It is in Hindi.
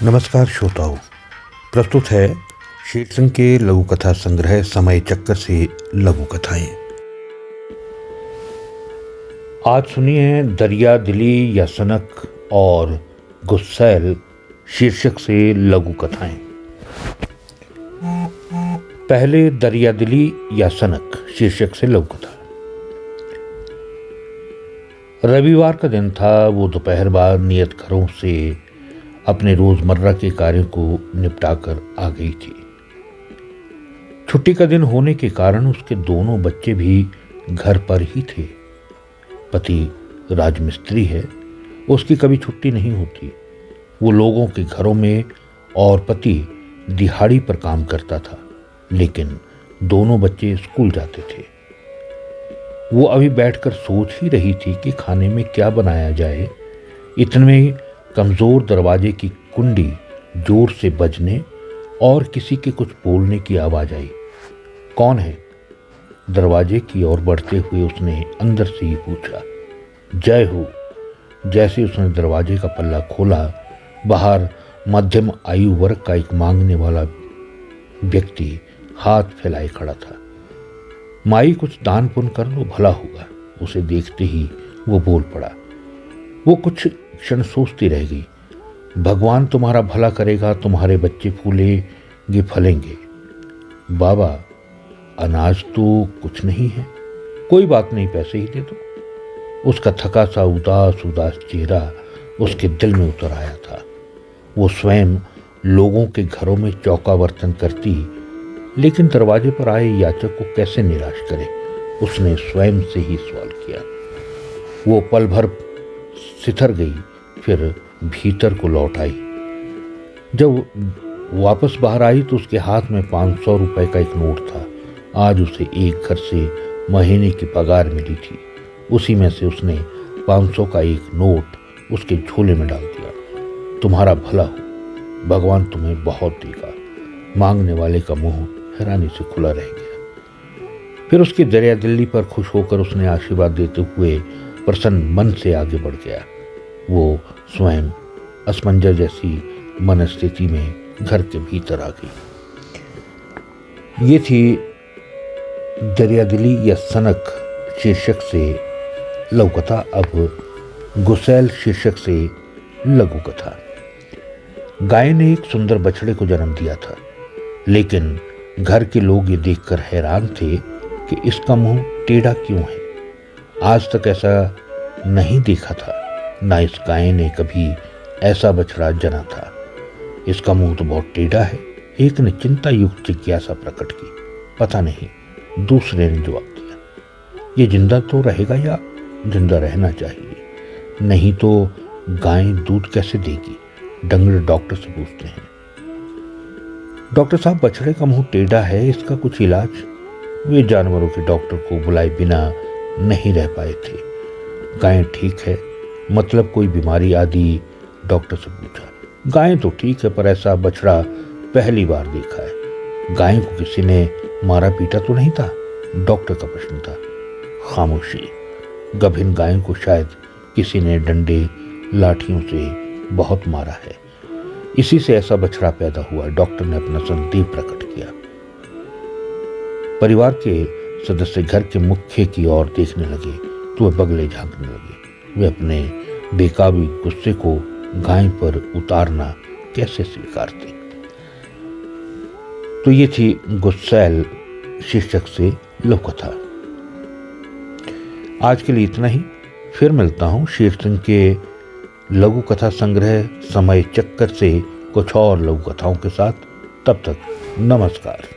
नमस्कार श्रोताओं, प्रस्तुत है शेर सिंह के लघु कथा संग्रह समय चक्कर से लघु कथाएं। आज सुनिए दरिया दिली या सनक और गुस्सैल शीर्षक से लघु कथाएं। पहले दरिया दिली या सनक शीर्षक से लघु कथा। रविवार का दिन था। वो दोपहर बाद नियत घरों से अपने रोजमर्रा के कार्यों को निपटाकर आ गई थी। छुट्टी का दिन होने के कारण उसके दोनों बच्चे भी घर पर ही थे। पति राजमिस्त्री है, उसकी कभी छुट्टी नहीं होती। वो लोगों के घरों में और पति दिहाड़ी पर काम करता था, लेकिन दोनों बच्चे स्कूल जाते थे। वो अभी बैठकर सोच ही रही थी कि खाने में क्या बनाया जाए। इतने में कमजोर दरवाजे की कुंडी जोर से बजने और किसी के कुछ बोलने की आवाज आई। कौन है? दरवाजे की ओर बढ़ते हुए उसने अंदर से ही पूछा। जय हो। जैसे उसने दरवाजे का पल्ला खोला, बाहर मध्यम आयु वर्ग का एक मांगने वाला व्यक्ति हाथ फैलाए खड़ा था। माई, कुछ दान पुण्य कर लो, भला होगा। उसे देखते ही वो बोल पड़ा। वो कुछ क्षण सोचती रह गई। भगवान तुम्हारा भला करेगा, तुम्हारे बच्चे फूलेंगे फलेंगे। बाबा, अनाज तो कुछ नहीं है। कोई बात नहीं, पैसे ही दे दो। उसका थका सा उदास उदास चेहरा उसके दिल में उतर आया था। वो स्वयं लोगों के घरों में चौका बर्तन करती, लेकिन दरवाजे पर आए याचक को कैसे निराश करे, उसने स्वयं से ही सवाल किया। वो पल भर सिथर गई, फिर भीतर को लौट आई। जब वापस बाहर आई तो उसके हाथ में 500 रुपए का एक नोट था। आज उसे एक घर से महीने की पगार मिली थी। उसी में से उसने 500 का एक नोट उसके झोले में डाल दिया। तुम्हारा भला हो, भगवान तुम्हें बहुत देगा। मांगने वाले का मुंह हैरानी से खुला रह गया। फिर उसकी दरिया दिल्ली पर खुश होकर उसने आशीर्वाद देते हुए प्रसन्न मन से आगे बढ़ गया। वो स्वयं असमंजस जैसी मनस्थिति में घर के भीतर आ गई। ये थी दरिया दिली या सनक शीर्षक से लघु कथा। अब गुस्सैल शीर्षक से लघु कथा। गाय ने एक सुंदर बछड़े को जन्म दिया था, लेकिन घर के लोग ये देखकर हैरान थे कि इसका मुंह टेढ़ा क्यों है। आज तक ऐसा नहीं देखा था, ना इस गाय ने कभी ऐसा बछड़ा जना था। इसका मुंह तो बहुत टेढ़ा है। एक ने चिंता युक्त जिज्ञासा प्रकट की। पता नहीं, दूसरे ने जवाब दिया। ये जिंदा तो रहेगा या जिंदा रहना चाहिए, नहीं तो गाय दूध कैसे देगी? डंगर डॉक्टर से पूछते हैं। डॉक्टर साहब, बछड़े का मुंह टेढ़ा है, इसका कुछ इलाज? वे जानवरों के डॉक्टर को बुलाए बिना नहीं रह पाए थे। गाय ठीक है, मतलब कोई बीमारी आदि? डॉक्टर से पूछा। गाय तो ठीक है, पर ऐसा बछड़ा पहली बार देखा है। गाय को किसी ने मारा पीटा तो नहीं था? डॉक्टर का प्रश्न था। खामोशी। गभिन गाय को शायद किसी ने डंडे लाठियों से बहुत मारा है, इसी से ऐसा बछड़ा पैदा हुआ। डॉक्टर ने अपना संदेह प्रकट किया। परिवार के सदस्य घर के मुख्य की ओर देखने लगे तो वे बगले झांकने लगे। वे अपने बेकाबू गुस्से को गाय पर उतारना कैसे स्वीकारते। तो ये थी गुस्सैल शीर्षक से लघु कथा। आज के लिए इतना ही। फिर मिलता हूं शेर सिंह के लघु कथा संग्रह समय चक्कर से कुछ और लघु कथाओं के साथ। तब तक नमस्कार।